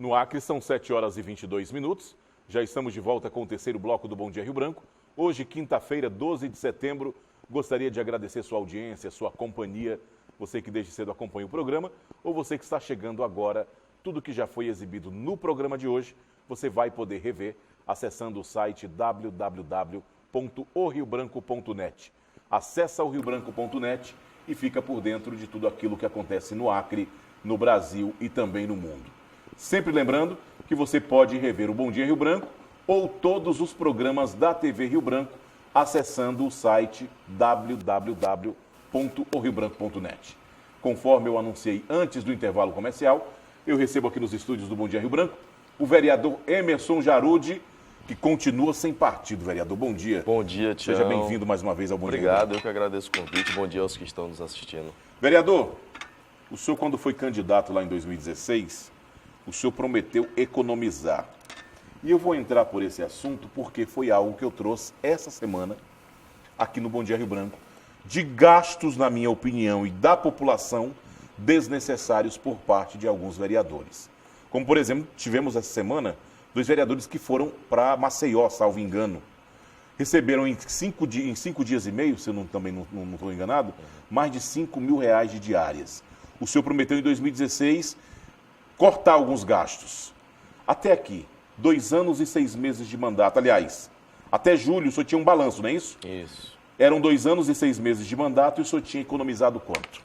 No Acre são 7 horas e 22 minutos. Já estamos de volta com o terceiro bloco do Bom Dia Rio Branco. Hoje, quinta-feira, 12 de setembro. Gostaria de agradecer sua audiência, sua companhia, você que desde cedo acompanha o programa, ou você que está chegando agora. Tudo que já foi exibido no programa de hoje, você vai poder rever acessando o site www.oriobranco.net. Acessa o riobranco.net e fica por dentro de tudo aquilo que acontece no Acre, no Brasil e também no mundo. Sempre lembrando que você pode rever o Bom Dia Rio Branco ou todos os programas da TV Rio Branco acessando o site www.oriobranco.net. Conforme eu anunciei antes do intervalo comercial, eu recebo aqui nos estúdios do Bom Dia Rio Branco o vereador Emerson Jarudi, que continua sem partido. Vereador, bom dia. Bom dia, Tião. Seja bem-vindo mais uma vez ao Bom Dia Rio Branco. Branco. Obrigado, eu que agradeço o convite. Bom dia aos que estão nos assistindo. Vereador, o senhor, quando foi candidato lá em 2016, o senhor prometeu economizar. E eu vou entrar por esse assunto porque foi algo que eu trouxe essa semana aqui no Bom Dia Rio Branco, de gastos, na minha opinião, e da população desnecessários por parte de alguns vereadores. Como, por exemplo, tivemos essa semana 2 vereadores que foram para Maceió, salvo engano. Receberam em 5 dias e meio, se eu também não estou enganado, mais de R$5 mil de diárias. O senhor prometeu em 2016 cortar alguns gastos. Até aqui, 2 anos e 6 meses de mandato. Aliás, até julho o senhor tinha um balanço, não é isso? Isso. Eram 2 anos e 6 meses de mandato e o senhor tinha economizado quanto?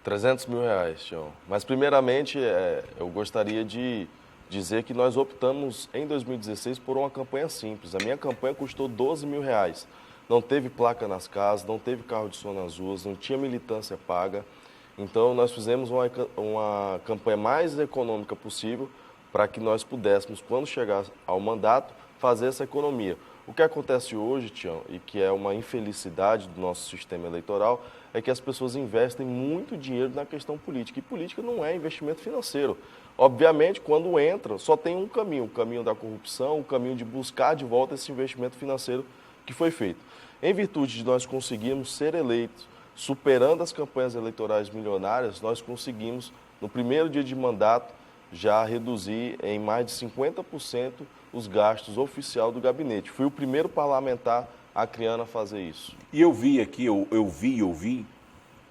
R$300 mil, Tião. Mas, primeiramente, eu gostaria de dizer que nós optamos, em 2016, por uma campanha simples. A minha campanha custou R$12 mil. Não teve placa nas casas, não teve carro de som nas ruas, não tinha militância paga. Então, nós fizemos uma campanha mais econômica possível para que nós pudéssemos, quando chegar ao mandato, fazer essa economia. O que acontece hoje, Tião, e que é uma infelicidade do nosso sistema eleitoral, é que as pessoas investem muito dinheiro na questão política. E política não é investimento financeiro. Obviamente, quando entra, só tem um caminho, o caminho da corrupção, o caminho de buscar de volta esse investimento financeiro que foi feito. Em virtude de nós conseguirmos ser eleitos, superando as campanhas eleitorais milionárias, nós conseguimos, no primeiro dia de mandato, já reduzir em mais de 50% os gastos oficiais do gabinete. Fui o primeiro parlamentar acreano a fazer isso. E eu vi aqui, eu vi,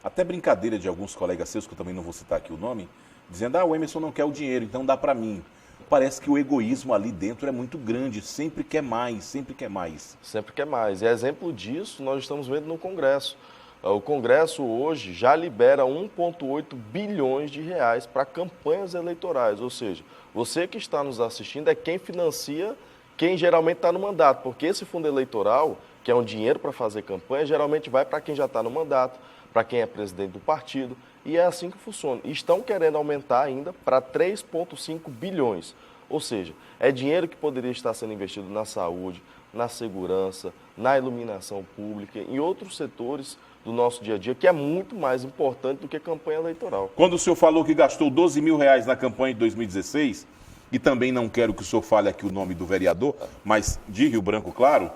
até brincadeira de alguns colegas seus, que eu também não vou citar aqui o nome, dizendo, o Emerson não quer o dinheiro, então dá para mim. Parece que o egoísmo ali dentro é muito grande, sempre quer mais, sempre quer mais. Sempre quer mais. E exemplo disso nós estamos vendo no Congresso. O Congresso hoje já libera 1,8 bilhões de reais para campanhas eleitorais, ou seja, você que está nos assistindo é quem financia quem geralmente está no mandato, porque esse fundo eleitoral, que é um dinheiro para fazer campanha, geralmente vai para quem já está no mandato, para quem é presidente do partido, e é assim que funciona. E estão querendo aumentar ainda para 3,5 bilhões, ou seja, é dinheiro que poderia estar sendo investido na saúde, na segurança, na iluminação pública, em outros setores do nosso dia a dia, que é muito mais importante do que campanha eleitoral. Quando o senhor falou que gastou R$12 mil na campanha de 2016, e também não quero que o senhor fale aqui o nome do vereador, mas de Rio Branco, claro,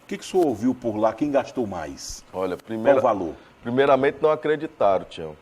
o que o senhor ouviu por lá? Quem gastou mais? Olha, qual o valor? Primeiramente não acreditaram, Tião.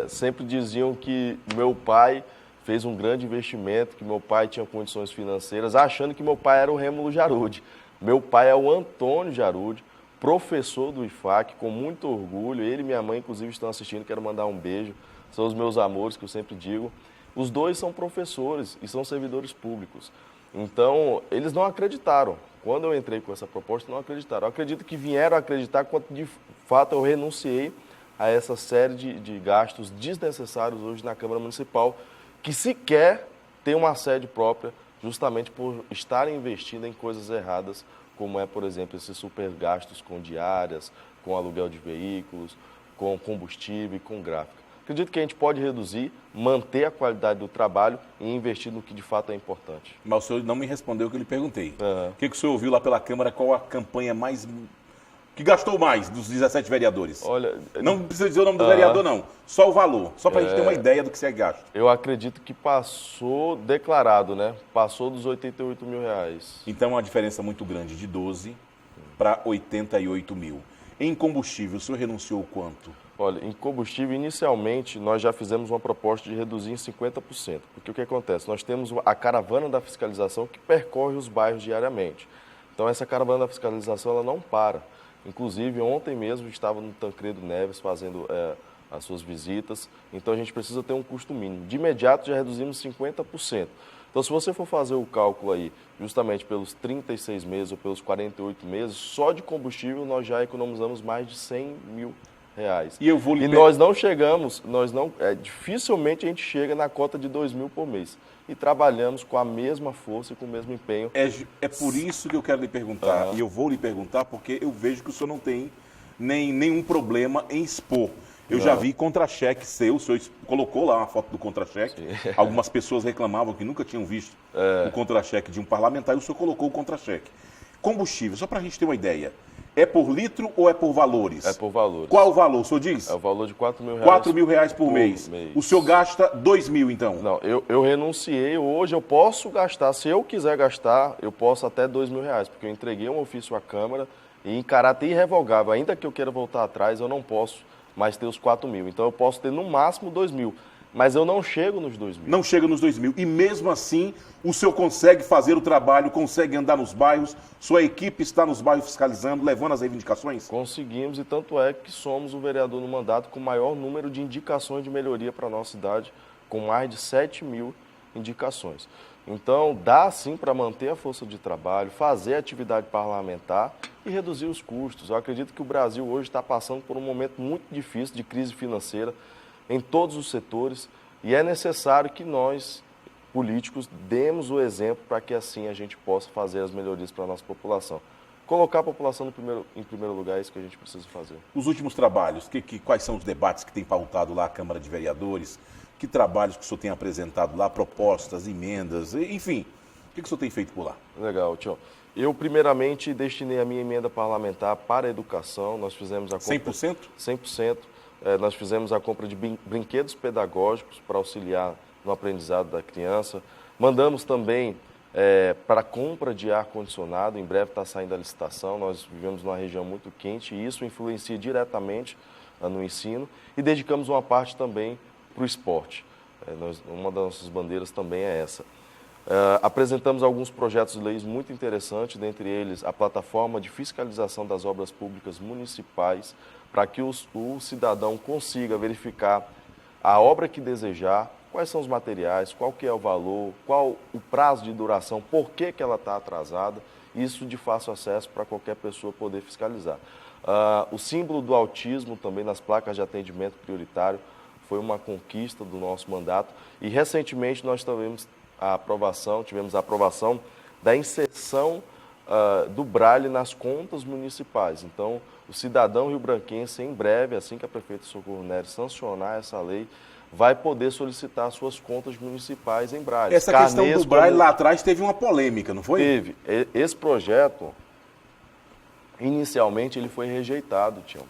Sempre diziam que meu pai fez um grande investimento, que meu pai tinha condições financeiras, achando que meu pai era o Rêmulo Jarudi. Meu pai é o Antônio Jarudi, professor do IFAC, com muito orgulho. Ele e minha mãe, inclusive, estão assistindo, quero mandar um beijo. São os meus amores, que eu sempre digo. Os dois são professores e são servidores públicos. Então, eles não acreditaram. Quando eu entrei com essa proposta, não acreditaram. Eu acredito que vieram a acreditar quando, de fato, eu renunciei a essa série de gastos desnecessários hoje na Câmara Municipal, que sequer tem uma sede própria, justamente por estarem investindo em coisas erradas, como é, por exemplo, esses super gastos com diárias, com aluguel de veículos, com combustível e com gráfica. Acredito que a gente pode reduzir, manter a qualidade do trabalho e investir no que de fato é importante. Mas o senhor não me respondeu o que eu lhe perguntei. O que o senhor ouviu lá pela Câmara, qual a campanha mais... que gastou mais dos 17 vereadores? Olha, não precisa dizer o nome do vereador, não. Só o valor, só para a gente ter uma ideia do que você gasta. Eu acredito que passou declarado, né? Passou dos R$88 mil. Então é uma diferença muito grande, de 12 para 88 mil. Em combustível, o senhor renunciou quanto? Olha, em combustível, inicialmente, nós já fizemos uma proposta de reduzir em 50%. Porque o que acontece? Nós temos a caravana da fiscalização que percorre os bairros diariamente. Então, essa caravana da fiscalização ela não para. Inclusive, ontem mesmo estava no Tancredo Neves fazendo as suas visitas. Então, a gente precisa ter um custo mínimo. De imediato, já reduzimos 50%. Então, se você for fazer o cálculo aí, justamente pelos 36 meses ou pelos 48 meses, só de combustível nós já economizamos mais de 100 mil reais. E eu vou nós não chegamos, dificilmente a gente chega na cota de 2 mil por mês. E trabalhamos com a mesma força e com o mesmo empenho. É por isso que eu quero lhe perguntar, e eu vou lhe perguntar porque eu vejo que o senhor não tem nenhum problema em expor. Eu já vi contra-cheque seu, o senhor colocou lá uma foto do contra-cheque. Algumas pessoas reclamavam que nunca tinham visto o contra-cheque de um parlamentar e o senhor colocou o contra-cheque. Combustível, só para a gente ter uma ideia, é por litro ou é por valores? É por valores. Qual o valor, o senhor diz? É o valor de 4 mil reais. 4 mil reais por mês. O senhor gasta 2 mil, então? Não, eu renunciei, hoje eu posso gastar, se eu quiser gastar, eu posso até 2 mil reais, porque eu entreguei um ofício à Câmara e em caráter irrevogável, ainda que eu queira voltar atrás, eu não posso mais ter os 4 mil. Então eu posso ter no máximo 2 mil, mas eu não chego nos 2 mil. Não chega nos 2 mil. E mesmo assim, o senhor consegue fazer o trabalho, consegue andar nos bairros, sua equipe está nos bairros fiscalizando, levando as reivindicações? Conseguimos, e tanto é que somos o vereador no mandato com o maior número de indicações de melhoria para a nossa cidade, com mais de 7 mil indicações. Então, dá sim para manter a força de trabalho, fazer atividade parlamentar e reduzir os custos. Eu acredito que o Brasil hoje está passando por um momento muito difícil de crise financeira em todos os setores e é necessário que nós, políticos, demos o exemplo para que assim a gente possa fazer as melhorias para a nossa população. Colocar a população em primeiro lugar é isso que a gente precisa fazer. Os últimos trabalhos, quais são os debates que tem pautado lá a Câmara de Vereadores? Que trabalhos que o senhor tem apresentado lá, propostas, emendas, enfim, o que o senhor tem feito por lá? Legal, Tião. Eu, primeiramente, destinei a minha emenda parlamentar para a educação. Nós fizemos a compra... 100%? 100%. Nós fizemos a compra de brinquedos pedagógicos para auxiliar no aprendizado da criança. Mandamos também para a compra de ar-condicionado. Em breve está saindo a licitação. Nós vivemos numa região muito quente e isso influencia diretamente no ensino. E dedicamos uma parte também para o esporte. Uma das nossas bandeiras também é essa. Apresentamos alguns projetos de leis muito interessantes, dentre eles a plataforma de fiscalização das obras públicas municipais, para que o cidadão consiga verificar a obra que desejar, quais são os materiais, qual que é o valor, qual o prazo de duração, por que ela está atrasada, isso de fácil acesso para qualquer pessoa poder fiscalizar. O símbolo do autismo também nas placas de atendimento prioritário foi uma conquista do nosso mandato e recentemente nós tivemos a aprovação da inserção do Braille nas contas municipais. Então, o cidadão rio-branquense, em breve, assim que a prefeita Socorro Nery sancionar essa lei, vai poder solicitar suas contas municipais em Braille. Essa questão do Braille lá atrás teve uma polêmica, não foi? Teve. Esse projeto, inicialmente, ele foi rejeitado, Tião.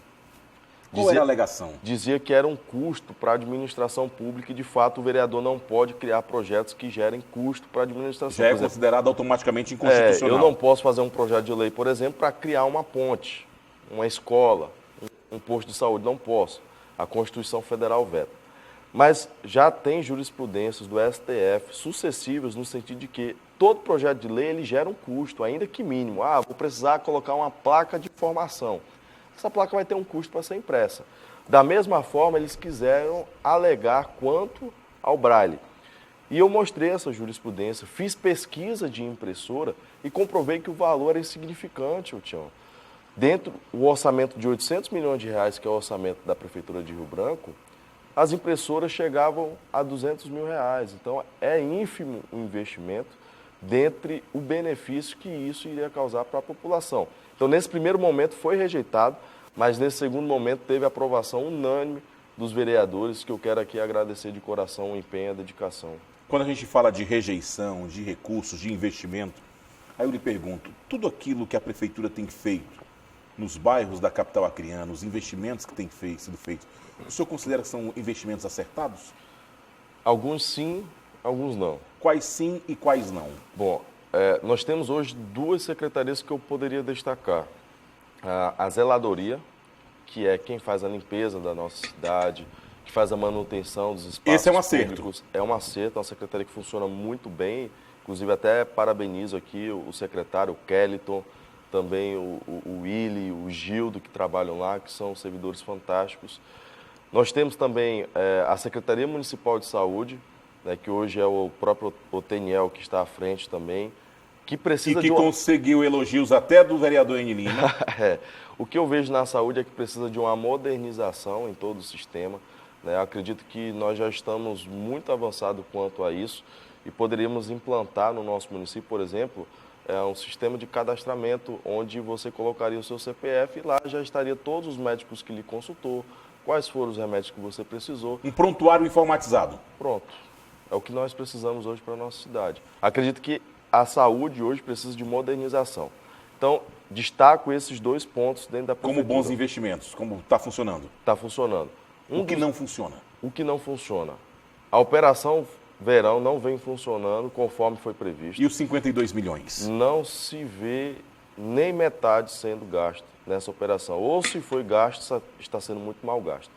Qual era a alegação? Dizia que era um custo para a administração pública e, de fato, o vereador não pode criar projetos que gerem custo para a administração. Já é considerado automaticamente inconstitucional. Eu não posso fazer um projeto de lei, por exemplo, para criar uma ponte, uma escola, um posto de saúde. Não posso. A Constituição Federal veta. Mas já tem jurisprudências do STF sucessivas no sentido de que todo projeto de lei ele gera um custo, ainda que mínimo. Vou precisar colocar uma placa de informação. Essa placa vai ter um custo para ser impressa. Da mesma forma, eles quiseram alegar quanto ao Braille. E eu mostrei essa jurisprudência, fiz pesquisa de impressora e comprovei que o valor era insignificante, Tião. Dentro do orçamento de 800 milhões de reais, que é o orçamento da Prefeitura de Rio Branco, as impressoras chegavam a 200 mil reais. Então, é ínfimo o investimento dentre o benefício que isso iria causar para a população. Então, nesse primeiro momento foi rejeitado, mas nesse segundo momento teve aprovação unânime dos vereadores, que eu quero aqui agradecer de coração o empenho e a dedicação. Quando a gente fala de rejeição, de recursos, de investimento, aí eu lhe pergunto, tudo aquilo que a Prefeitura tem feito nos bairros da capital acreana, os investimentos que têm sido feitos, o senhor considera que são investimentos acertados? Alguns sim, alguns não. Quais sim e quais não? Bom, nós temos hoje duas secretarias que eu poderia destacar. A Zeladoria, que é quem faz a limpeza da nossa cidade, que faz a manutenção dos espaços Esse é um acerto. públicos. É um acerto, é uma secretaria que funciona muito bem. Inclusive, até parabenizo aqui o secretário, o Kellyton, também o Willy, o Gildo, que trabalham lá, que são servidores fantásticos. Nós temos também a Secretaria Municipal de Saúde, né, que hoje é o próprio Oteniel que está à frente também, que precisa E que conseguiu elogios até do vereador Eni Lima. O que eu vejo na saúde é que precisa de uma modernização em todo o sistema, né? Eu acredito que nós já estamos muito avançados quanto a isso e poderíamos implantar no nosso município, por exemplo, um sistema de cadastramento onde você colocaria o seu CPF e lá já estaria todos os médicos que lhe consultou, quais foram os remédios que você precisou. Um prontuário informatizado. Pronto. É o que nós precisamos hoje para a nossa cidade. Acredito que a saúde hoje precisa de modernização. Então, destaco esses 2 pontos dentro da prefeitura. Como bons investimentos, como está funcionando. Está funcionando. O que não funciona? O que não funciona. A Operação Verão não vem funcionando conforme foi previsto. E os 52 milhões? Não se vê nem metade sendo gasto nessa operação. Ou se foi gasto, está sendo muito mal gasto.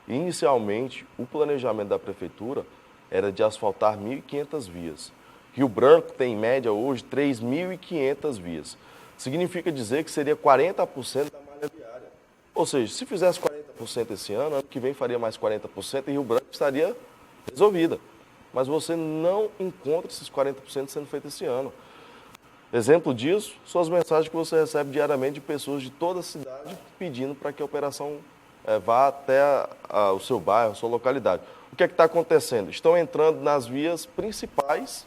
Inicialmente, o planejamento da prefeitura era de asfaltar 1.500 vias. Rio Branco tem, em média, hoje, 3.500 vias. Significa dizer que seria 40% da malha viária. Ou seja, se fizesse 40% esse ano que vem faria mais 40% e Rio Branco estaria resolvida. Mas você não encontra esses 40% sendo feitos esse ano. Exemplo disso, são as mensagens que você recebe diariamente de pessoas de toda a cidade pedindo para que a operação vá até o seu bairro, a sua localidade. O que é que está acontecendo? Estão entrando nas vias principais.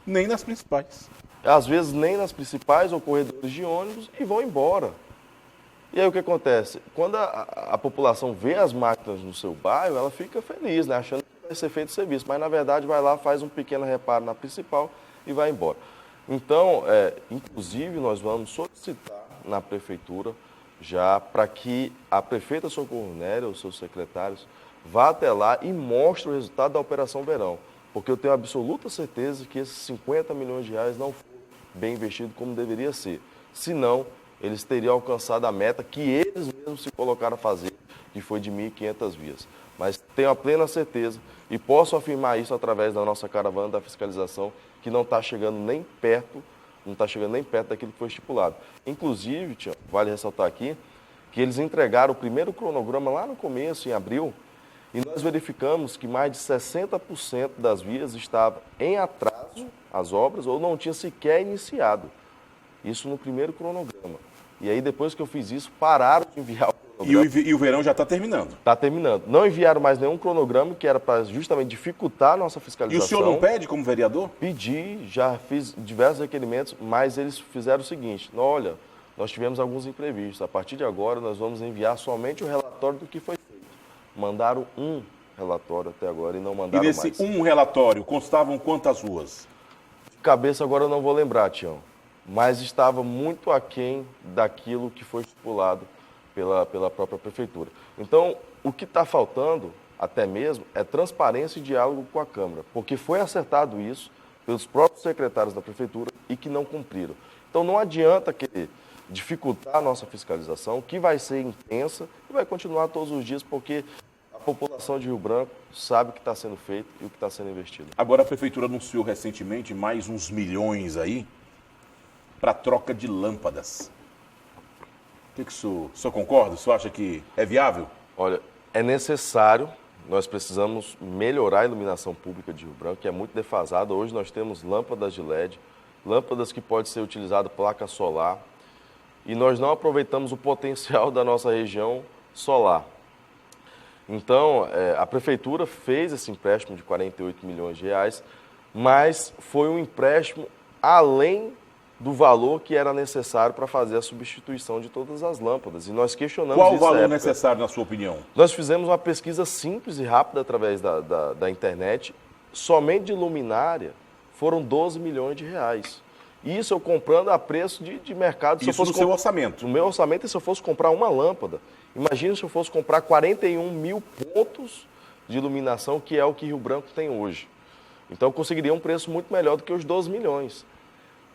Nem nas principais. Às vezes nem nas principais ou corredores de ônibus e vão embora. E aí o que acontece? Quando a população vê as máquinas no seu bairro, ela fica feliz, né? Achando que vai ser feito o serviço. Mas na verdade vai lá, faz um pequeno reparo na principal e vai embora. Então, inclusive nós vamos solicitar na prefeitura já para que a prefeita Socorro Néria, os seus secretários, vá até lá e mostre o resultado da Operação Verão. Porque eu tenho absoluta certeza que esses 50 milhões de reais não foram bem investidos como deveria ser. Senão, eles teriam alcançado a meta que eles mesmos se colocaram a fazer, que foi de 1.500 vias. Mas tenho a plena certeza, e posso afirmar isso através da nossa caravana da fiscalização, que não está chegando nem perto, daquilo que foi estipulado. Inclusive, Tião, vale ressaltar aqui, que eles entregaram o primeiro cronograma lá no começo, em abril, e nós verificamos que mais de 60% das vias estavam em atraso, as obras, ou não tinha sequer iniciado. Isso no primeiro cronograma. E aí, depois que eu fiz isso, pararam de enviar o cronograma. E o verão já está terminando. Está terminando. Não enviaram mais nenhum cronograma, que era para justamente dificultar a nossa fiscalização. E o senhor não pede como vereador? Pedi, já fiz diversos requerimentos, mas eles fizeram o seguinte: olha, nós tivemos alguns imprevistos. A partir de agora, nós vamos enviar somente o relatório do que foi feito. Mandaram um relatório até agora e não mandaram mais. E nesse um relatório constavam quantas ruas? De cabeça agora eu não vou lembrar, Tião. Mas estava muito aquém daquilo que foi estipulado pela própria prefeitura. Então, o que está faltando, até mesmo, é transparência e diálogo com a Câmara. Porque foi acertado isso pelos próprios secretários da prefeitura e que não cumpriram. Então, não adianta querer dificultar a nossa fiscalização, que vai ser intensa e vai continuar todos os dias, porque a população de Rio Branco sabe o que está sendo feito e o que está sendo investido. Agora a prefeitura anunciou recentemente mais uns milhões aí para troca de lâmpadas. O que o senhor concorda? O senhor acha que é viável? Olha, é necessário, nós precisamos melhorar a iluminação pública de Rio Branco, que é muito defasada. Hoje nós temos lâmpadas de LED, lâmpadas que podem ser utilizadas placa solar, e nós não aproveitamos o potencial da nossa região solar. Então, a prefeitura fez esse empréstimo de 48 milhões de reais, mas foi um empréstimo além do valor que era necessário para fazer a substituição de todas as lâmpadas. E nós questionamos Qual o isso na valor época. necessário, na sua opinião? Nós fizemos uma pesquisa simples e rápida através da internet. Somente de luminária foram 12 milhões de reais. Isso eu comprando a preço de mercado. Isso no seu orçamento? No meu orçamento, se eu fosse comprar uma lâmpada. Imagina se eu fosse comprar 41 mil pontos de iluminação, que é o que Rio Branco tem hoje. Então eu conseguiria um preço muito melhor do que os 12 milhões.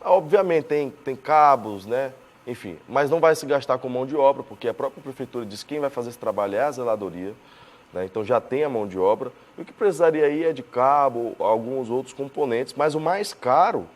Obviamente tem cabos, né? enfim. Mas não vai se gastar com mão de obra, porque a própria prefeitura diz que quem vai fazer esse trabalho é a zeladoria, né? Então já tem a mão de obra. E o que precisaria aí é de cabo, alguns outros componentes, mas o mais caro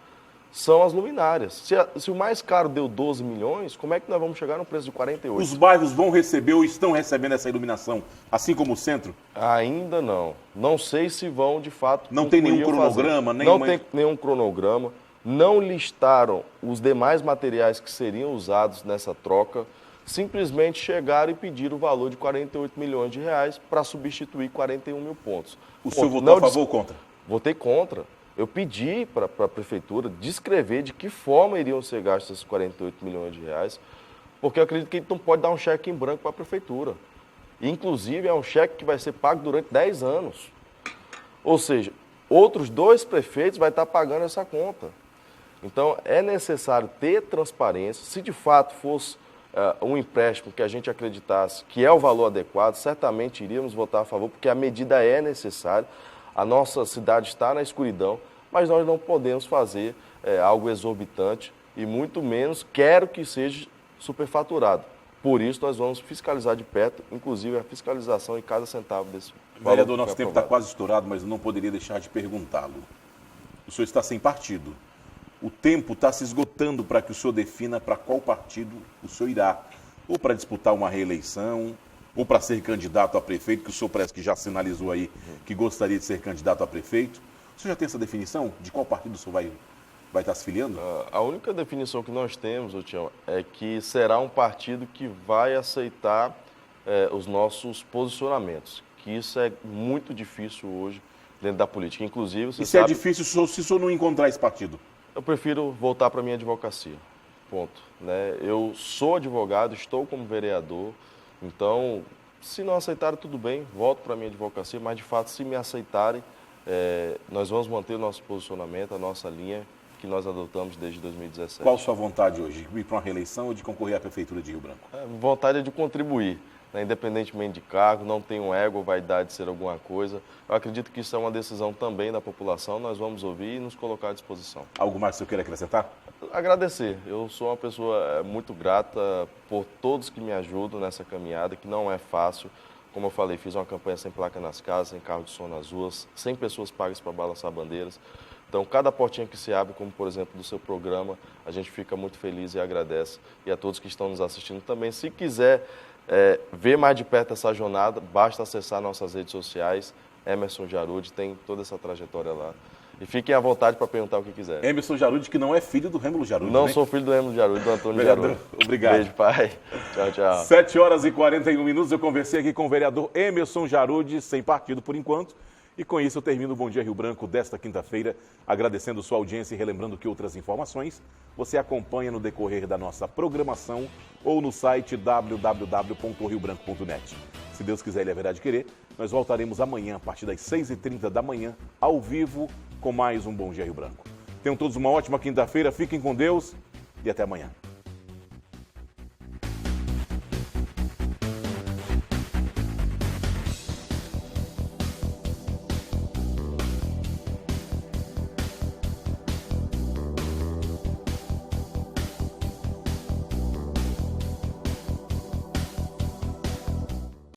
são as luminárias. Se o mais caro deu 12 milhões, como é que nós vamos chegar no preço de 48? Os bairros vão receber ou estão recebendo essa iluminação, assim como o centro? Ainda não. Não sei se vão, de fato, não tem nenhum cronograma? Não tem nenhum cronograma. Não listaram os demais materiais que seriam usados nessa troca. Simplesmente chegaram e pediram o valor de 48 milhões de reais para substituir 41 mil pontos. O senhor votou a favor ou contra? Votei contra. Eu pedi para a prefeitura descrever de que forma iriam ser gastos esses 48 milhões de reais, porque eu acredito que ele não pode dar um cheque em branco para a prefeitura. Inclusive, é um cheque que vai ser pago durante 10 anos. Ou seja, outros 2 prefeitos vão estar pagando essa conta. Então, é necessário ter transparência. Se de fato fosse um empréstimo que a gente acreditasse que é o valor adequado, certamente iríamos votar a favor, porque a medida é necessária. A nossa cidade está na escuridão, mas nós não podemos fazer algo exorbitante e muito menos quero que seja superfaturado. Por isso, nós vamos fiscalizar de perto, inclusive a fiscalização em cada centavo desse valor. Vereador, nosso tempo está quase estourado, mas eu não poderia deixar de perguntá-lo. O senhor está sem partido. O tempo está se esgotando para que o senhor defina para qual partido o senhor irá. Ou para disputar uma reeleição, ou para ser candidato a prefeito, que o senhor parece que já sinalizou aí que gostaria de ser candidato a prefeito. O senhor já tem essa definição de qual partido o senhor vai estar se filiando? A única definição que nós temos, Tião, é que será um partido que vai aceitar os nossos posicionamentos, que isso é muito difícil hoje dentro da política. Inclusive, você sabe... é difícil se o senhor não encontrar esse partido? Eu prefiro voltar para a minha advocacia, ponto. Né? Eu sou advogado, estou como vereador, então, se não aceitarem, tudo bem, volto para a minha advocacia, mas de fato, se me aceitarem, nós vamos manter o nosso posicionamento, a nossa linha que nós adotamos desde 2017. Qual a sua vontade hoje? De ir para uma reeleição ou de concorrer à Prefeitura de Rio Branco? Vontade é de contribuir, né? Independentemente de cargo, não tenho ego ou vaidade de ser alguma coisa. Eu acredito que isso é uma decisão também da população, nós vamos ouvir e nos colocar à disposição. Algo mais que você queira acrescentar? Agradecer. Eu sou uma pessoa muito grata por todos que me ajudam nessa caminhada, que não é fácil. Como eu falei, fiz uma campanha sem placa nas casas, sem carro de som nas ruas, sem pessoas pagas para balançar bandeiras. Então, cada portinha que se abre, como por exemplo do seu programa, a gente fica muito feliz e agradece. E a todos que estão nos assistindo também. Se quiser ver mais de perto essa jornada, basta acessar nossas redes sociais. Emerson Jarudi tem toda essa trajetória lá. E fiquem à vontade para perguntar o que quiser. Emerson Jarudi, que não é filho do Rêmulo Jarudi, Não né? sou filho do Rêmulo Jarudi, do Antônio Jarudi. Obrigado. Beijo, pai. Tchau, tchau. 7h41. Eu conversei aqui com o vereador Emerson Jarudi, sem partido por enquanto. E com isso eu termino o Bom Dia Rio Branco desta quinta-feira, agradecendo sua audiência e relembrando que outras informações você acompanha no decorrer da nossa programação ou no site www.riobranco.net. Se Deus quiser e Ele haverá de querer, nós voltaremos amanhã, a partir das 6h30 da manhã, ao vivo, com mais um Bom Dia Rio Branco. Tenham todos uma ótima quinta-feira, fiquem com Deus e até amanhã.